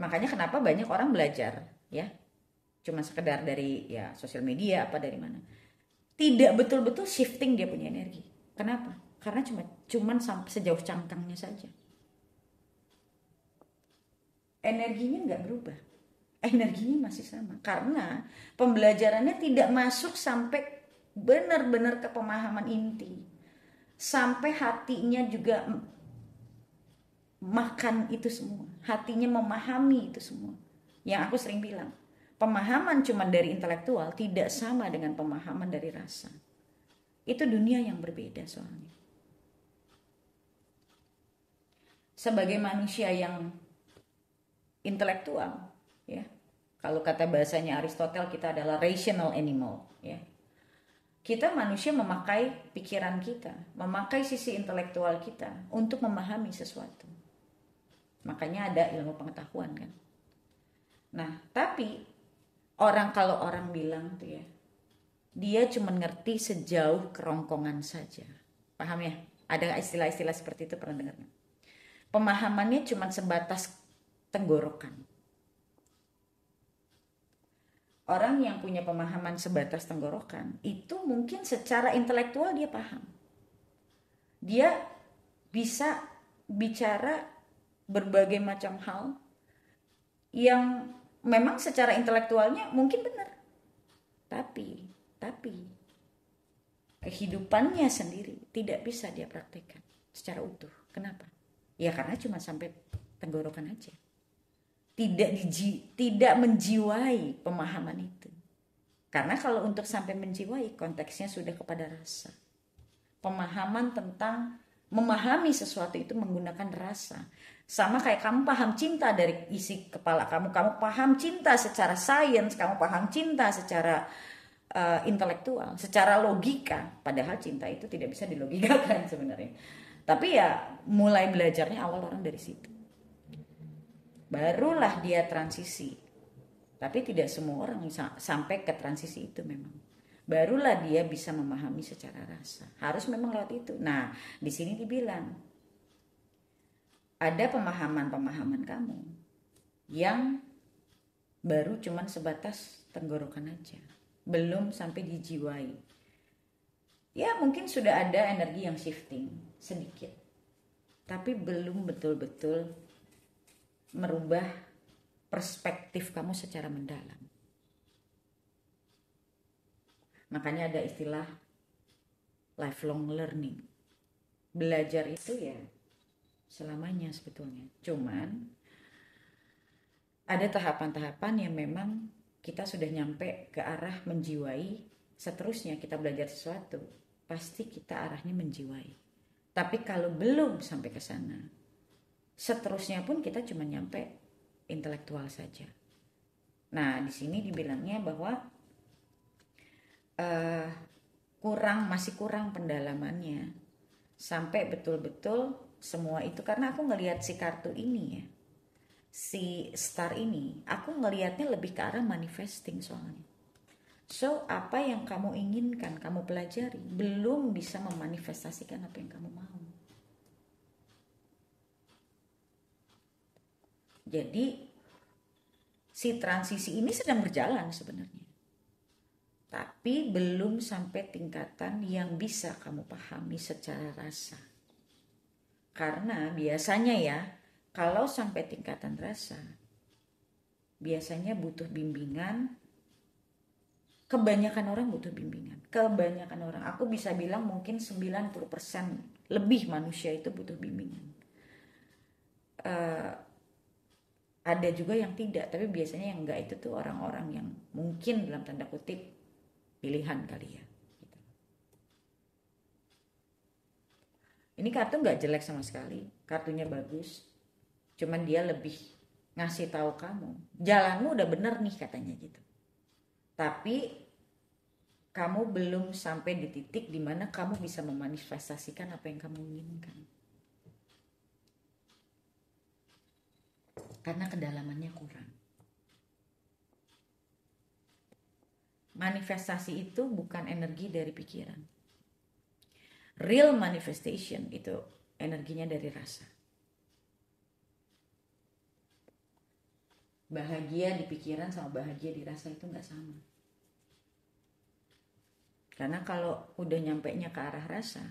Makanya kenapa banyak orang belajar ya, cuma sekedar dari ya sosial media apa dari mana. Tidak betul-betul shifting dia punya energi. Kenapa? Karena cuman sampai sejauh cangkangnya saja. Energinya nggak berubah, energinya masih sama karena pembelajarannya tidak masuk sampai benar-benar ke pemahaman inti, sampai hatinya juga makan itu semua, hatinya memahami itu semua. Yang aku sering bilang, pemahaman cuma dari intelektual tidak sama dengan pemahaman dari rasa. Itu dunia yang berbeda soalnya. Sebagai manusia yang intelektual ya, kalau kata bahasanya Aristotle kita adalah rational animal ya. Kita manusia memakai pikiran kita, memakai sisi intelektual kita untuk memahami sesuatu. Makanya ada ilmu pengetahuan kan. Nah tapi kalau orang bilang tuh ya, dia cuma ngerti sejauh kerongkongan saja. Paham ya? Ada istilah-istilah seperti itu, pernah dengar? Pemahamannya cuma sebatas tenggorokan. orang yang punya pemahaman sebatas tenggorokan itu mungkin secara intelektual dia paham. Dia bisa bicara berbagai macam hal yang memang secara intelektualnya mungkin benar. Tapi kehidupannya sendiri tidak bisa dia praktekkan secara utuh. Kenapa? Ya karena cuma sampai tenggorokan aja. Tidak menjiwai pemahaman itu. Karena kalau untuk sampai menjiwai, konteksnya sudah kepada rasa. Pemahaman tentang memahami sesuatu itu menggunakan rasa. Sama kayak kamu paham cinta dari isi kepala kamu. Kamu paham cinta secara sains, kamu paham cinta secara intelektual, secara logika. Padahal cinta itu tidak bisa dilogikakan sebenarnya. Tapi ya mulai belajarnya awal orang dari situ. Barulah dia transisi. Tapi tidak semua orang sampai ke transisi itu memang. Barulah dia bisa memahami secara rasa. Harus memang lewat itu. Nah, di sini dibilang ada pemahaman-pemahaman kamu yang baru cuman sebatas tenggorokan aja. Belum sampai dijiwai. Ya, mungkin sudah ada energi yang shifting sedikit. Tapi belum betul-betul merubah perspektif kamu secara mendalam. Makanya ada istilah lifelong learning. Belajar itu ya selamanya sebetulnya. Cuman ada tahapan-tahapan yang memang kita sudah nyampe ke arah menjiwai. Seterusnya kita belajar sesuatu, pasti kita arahnya menjiwai. Tapi kalau belum sampai ke sana, seterusnya pun kita cuma nyampe intelektual saja. Nah, di sini dibilangnya bahwa masih kurang pendalamannya sampai betul-betul semua itu. Karena aku ngelihat si kartu ini ya, si star ini, aku ngelihatnya lebih ke arah manifesting soalnya. So, apa yang kamu inginkan, kamu pelajari, belum bisa memanifestasikan apa yang kamu mau. Jadi si transisi ini sedang berjalan sebenarnya. Tapi belum sampai tingkatan yang bisa kamu pahami secara rasa. Karena biasanya ya, kalau sampai tingkatan rasa, biasanya butuh bimbingan. Kebanyakan orang butuh bimbingan. Kebanyakan orang, aku bisa bilang mungkin 90% lebih manusia itu butuh bimbingan. Ada juga yang tidak, tapi biasanya yang enggak itu tuh orang-orang yang mungkin dalam tanda kutip pilihan kali ya. Gitu. Ini kartu nggak jelek sama sekali, kartunya bagus. Cuman dia lebih ngasih tahu kamu, jalanmu udah bener nih katanya gitu. Tapi kamu belum sampai di titik dimana kamu bisa memanifestasikan apa yang kamu inginkan. Karena kedalamannya kurang. Manifestasi itu bukan energi dari pikiran. Real manifestation itu energinya dari rasa. Bahagia di pikiran sama bahagia di rasa itu nggak sama. Karena kalau udah nyampenya ke arah rasa,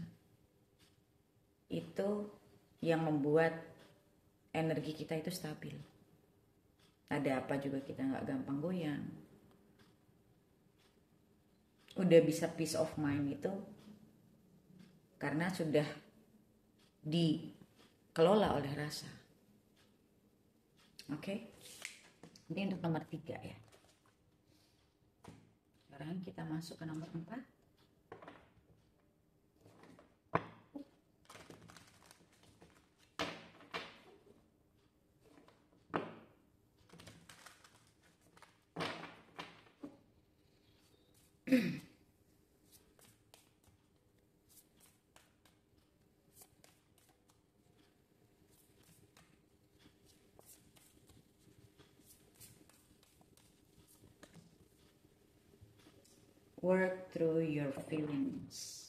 itu yang membuat energi kita itu stabil. Ada apa juga kita nggak gampang goyang. Udah bisa peace of mind itu karena sudah dikelola oleh rasa. Oke? Ini untuk nomor 3 ya. Sekarang kita masuk ke nomor 4. Work through your feelings.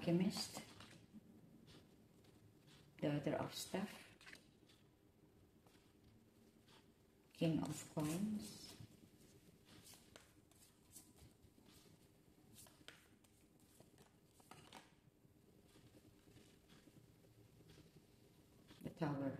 Alchemist, Daughter of Staff, King of Coins, the Tower.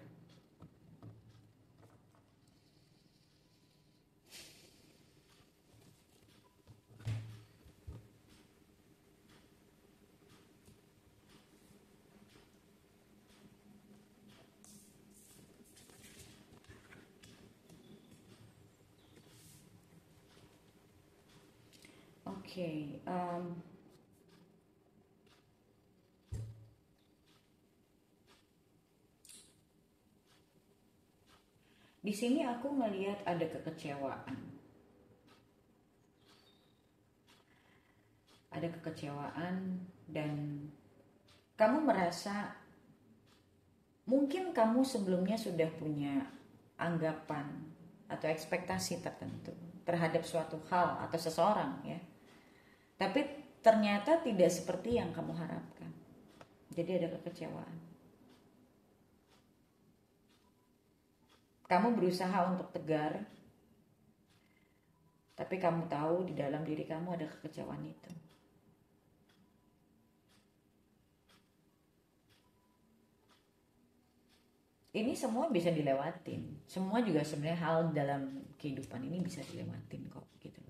Oke, di sini aku melihat ada kekecewaan. Ada kekecewaan dan kamu merasa mungkin kamu sebelumnya sudah punya anggapan atau ekspektasi tertentu terhadap suatu hal atau seseorang ya. Tapi ternyata tidak seperti yang kamu harapkan. Jadi ada kekecewaan. Kamu berusaha untuk tegar, tapi kamu tahu di dalam diri kamu ada kekecewaan itu. Ini semua bisa dilewatin. Semua juga sebenarnya hal dalam kehidupan ini bisa dilewatin kok gitu.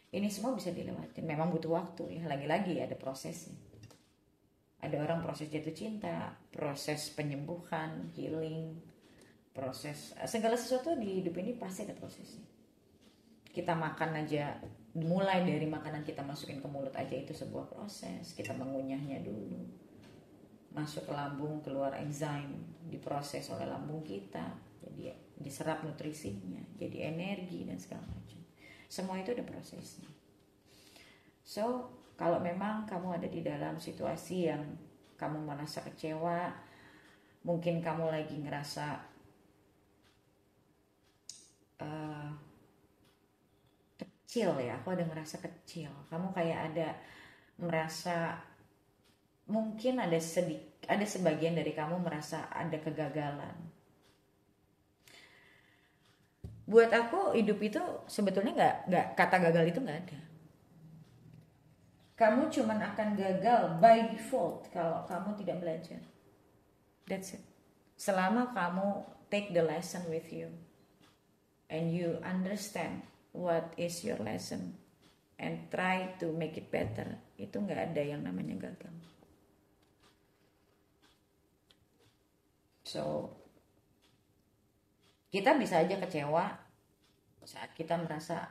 Ini semua bisa dilewatin. Memang butuh waktu ya. Lagi-lagi ada prosesnya. Ada orang proses jatuh cinta, proses penyembuhan, healing, proses segala sesuatu di hidup ini pasti ada prosesnya. Kita makan aja, mulai dari makanan kita masukin ke mulut aja itu sebuah proses. Kita mengunyahnya dulu, masuk ke lambung, keluar enzim, diproses oleh lambung kita, jadi diserap nutrisinya, jadi energi dan segala macam. Semua itu ada prosesnya. So, kalau memang kamu ada di dalam situasi yang kamu merasa kecewa, mungkin kamu lagi ngerasa kecil ya, aku ada ngerasa kecil. Kamu kayak ada merasa mungkin ada sebagian dari kamu merasa ada kegagalan. Buat aku hidup itu sebetulnya nggak kata gagal itu nggak ada. Kamu cuman akan gagal by default kalau kamu tidak belajar. That's it. Selama kamu take the lesson with you and you understand what is your lesson and try to make it better, itu nggak ada yang namanya gagal. So, kita bisa aja kecewa saat kita merasa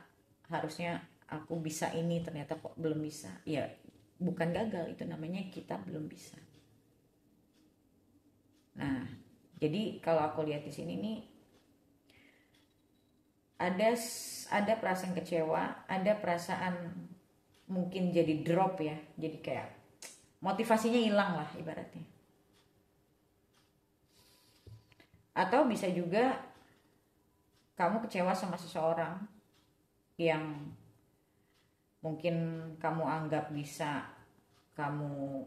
harusnya aku bisa ini ternyata kok belum bisa. Ya, bukan gagal, itu namanya kita belum bisa. Nah, jadi kalau aku lihat di sini nih ada perasaan kecewa, ada perasaan mungkin jadi drop ya. Jadi kayak motivasinya hilang lah ibaratnya. Atau bisa juga kamu kecewa sama seseorang yang mungkin kamu anggap bisa kamu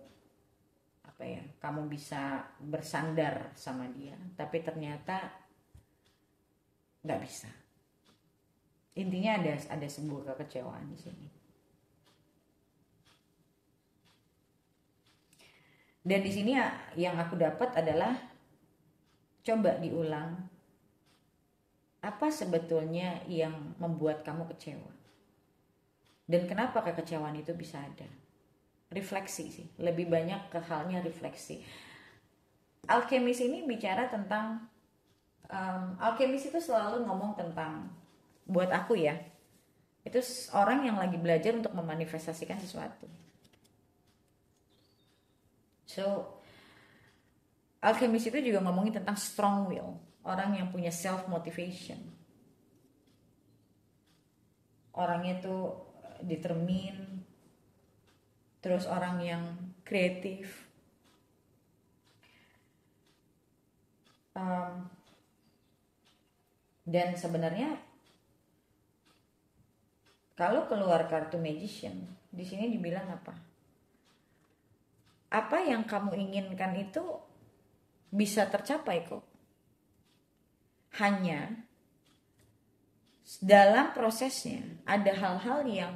bisa bersandar sama dia, tapi ternyata nggak bisa. Intinya ada sebuah kekecewaan di sini. Dan di sini yang aku dapat adalah coba diulang. Apa sebetulnya yang membuat kamu kecewa? Dan kenapa kekecewaan itu bisa ada? Refleksi sih, lebih banyak ke halnya refleksi. Alkemis ini bicara tentang alkemis itu selalu ngomong tentang, buat aku ya, itu orang yang lagi belajar untuk memanifestasikan sesuatu. So, alkemis itu juga ngomongin tentang strong will, orang yang punya self motivation, orangnya tuh determine, terus orang yang kreatif, dan sebenarnya kalau keluar kartu magician di sini dibilang apa? apa yang kamu inginkan itu bisa tercapai kok. Hanya dalam prosesnya ada hal-hal yang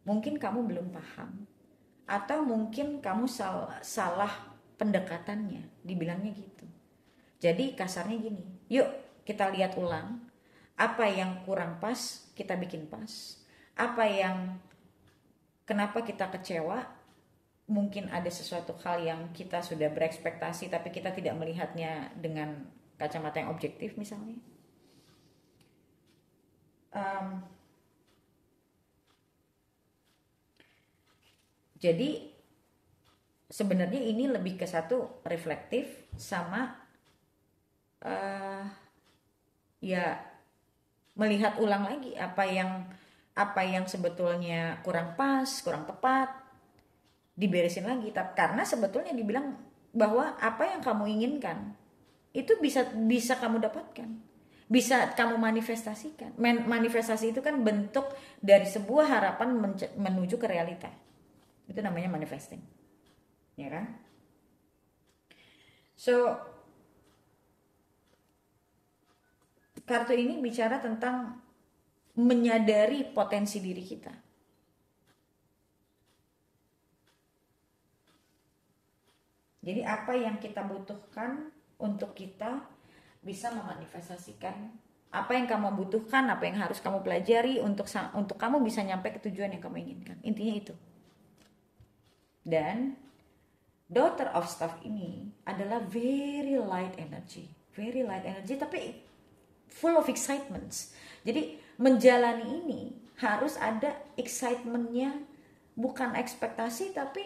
mungkin kamu belum paham, atau mungkin kamu salah pendekatannya, dibilangnya gitu. Jadi kasarnya gini, yuk kita lihat ulang apa yang kurang pas, kita bikin pas. Apa yang kenapa kita kecewa, mungkin ada sesuatu hal yang kita sudah berekspektasi tapi kita tidak melihatnya dengan kacamata yang objektif misalnya. Jadi sebenarnya ini lebih ke satu reflektif sama ya melihat ulang lagi apa yang sebetulnya kurang pas, kurang tepat, diberesin lagi. Karena sebetulnya dibilang bahwa apa yang kamu inginkan itu bisa kamu dapatkan, bisa kamu manifestasikan. Manifestasi itu kan bentuk dari sebuah harapan menuju ke realita. Itu namanya manifesting, ya kan? So kartu ini bicara tentang menyadari potensi diri kita. Jadi apa yang kita butuhkan untuk kita bisa memanifestasikan apa yang kamu butuhkan, apa yang harus kamu pelajari untuk kamu bisa nyampe ke tujuan yang kamu inginkan. Intinya itu. Dan Daughter of Staff ini adalah very light energy tapi full of excitements. Jadi menjalani ini harus ada excitementnya, bukan ekspektasi tapi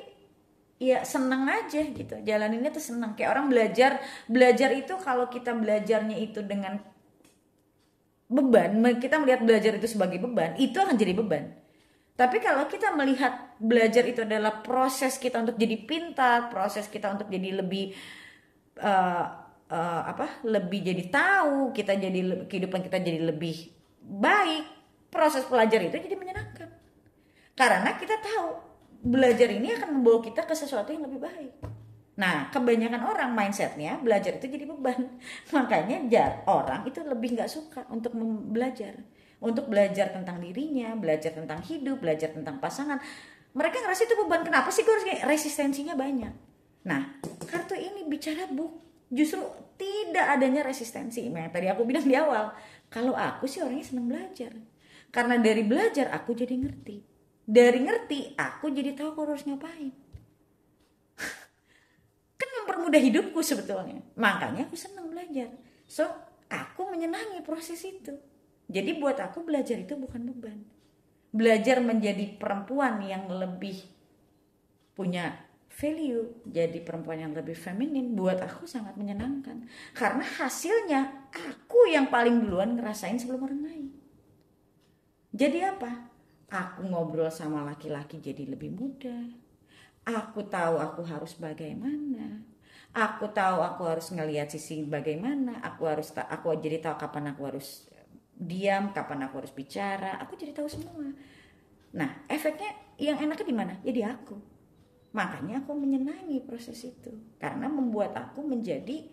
ya senang aja gitu. Jalaninnya tuh senang. Kayak orang belajar itu kalau kita belajarnya itu dengan beban, kita melihat belajar itu sebagai beban, itu akan jadi beban. Tapi kalau kita melihat belajar itu adalah proses kita untuk jadi pintar, proses kita untuk jadi lebih lebih jadi tahu, kehidupan kita jadi lebih baik, proses belajar itu jadi menyenangkan. Karena kita tahu belajar ini akan membawa kita ke sesuatu yang lebih baik. Nah, kebanyakan orang mindsetnya belajar itu jadi beban. Makanya orang itu lebih nggak suka untuk belajar. Untuk belajar tentang dirinya, belajar tentang hidup, belajar tentang pasangan. Mereka ngerasa itu beban. Kenapa sih gue harus resistensinya banyak? Nah, kartu ini bicara justru tidak adanya resistensi. Yang tadi aku bilang di awal, kalau aku sih orangnya senang belajar. Karena dari belajar aku jadi ngerti. Dari ngerti aku jadi tahu aku harus ngapain. Kan mempermudah hidupku sebetulnya. Makanya aku senang belajar. So, aku menyenangi proses itu. Jadi buat aku belajar itu bukan beban. Belajar menjadi perempuan yang lebih punya value, jadi perempuan yang lebih feminin, buat aku sangat menyenangkan. Karena hasilnya aku yang paling duluan ngerasain sebelum orang lain. Jadi apa? Aku ngobrol sama laki-laki jadi lebih mudah. Aku tahu aku harus bagaimana. Aku tahu aku harus ngelihat sisi bagaimana. Aku jadi tahu kapan aku harus diam, kapan aku harus bicara. Aku jadi tahu semua. Nah, efeknya yang enaknya di mana? Ya di aku. Makanya aku menyenangi proses itu. Karena membuat aku menjadi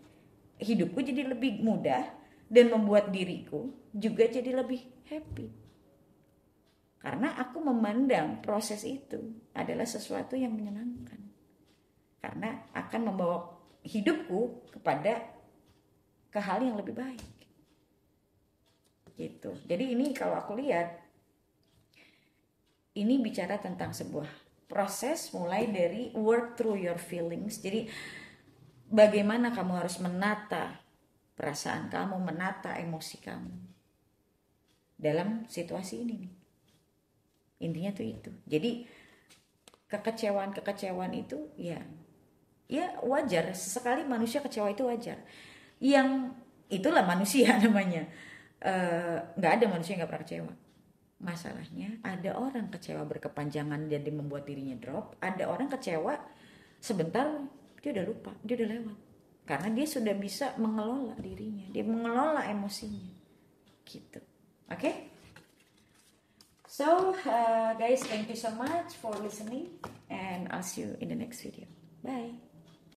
hidupku jadi lebih mudah dan membuat diriku juga jadi lebih happy. Karena aku memandang proses itu adalah sesuatu yang menyenangkan. Karena akan membawa hidupku ke hal yang lebih baik. Gitu. Jadi ini kalau aku lihat, ini bicara tentang sebuah proses mulai dari work through your feelings. Jadi bagaimana kamu harus menata perasaan kamu, menata emosi kamu dalam situasi ini nih. Intinya tuh itu. Jadi kekecewaan itu ya wajar. Sesekali manusia kecewa itu wajar. Yang itulah manusia namanya. Nggak ada manusia yang nggak pernah kecewa. Masalahnya ada orang kecewa berkepanjangan jadi membuat dirinya drop. Ada orang kecewa sebentar dia udah lupa, dia udah lewat. Karena dia sudah bisa mengelola dirinya, dia mengelola emosinya, gitu. Okay? So guys, thank you so much for listening, and I'll see you in the next video. Bye.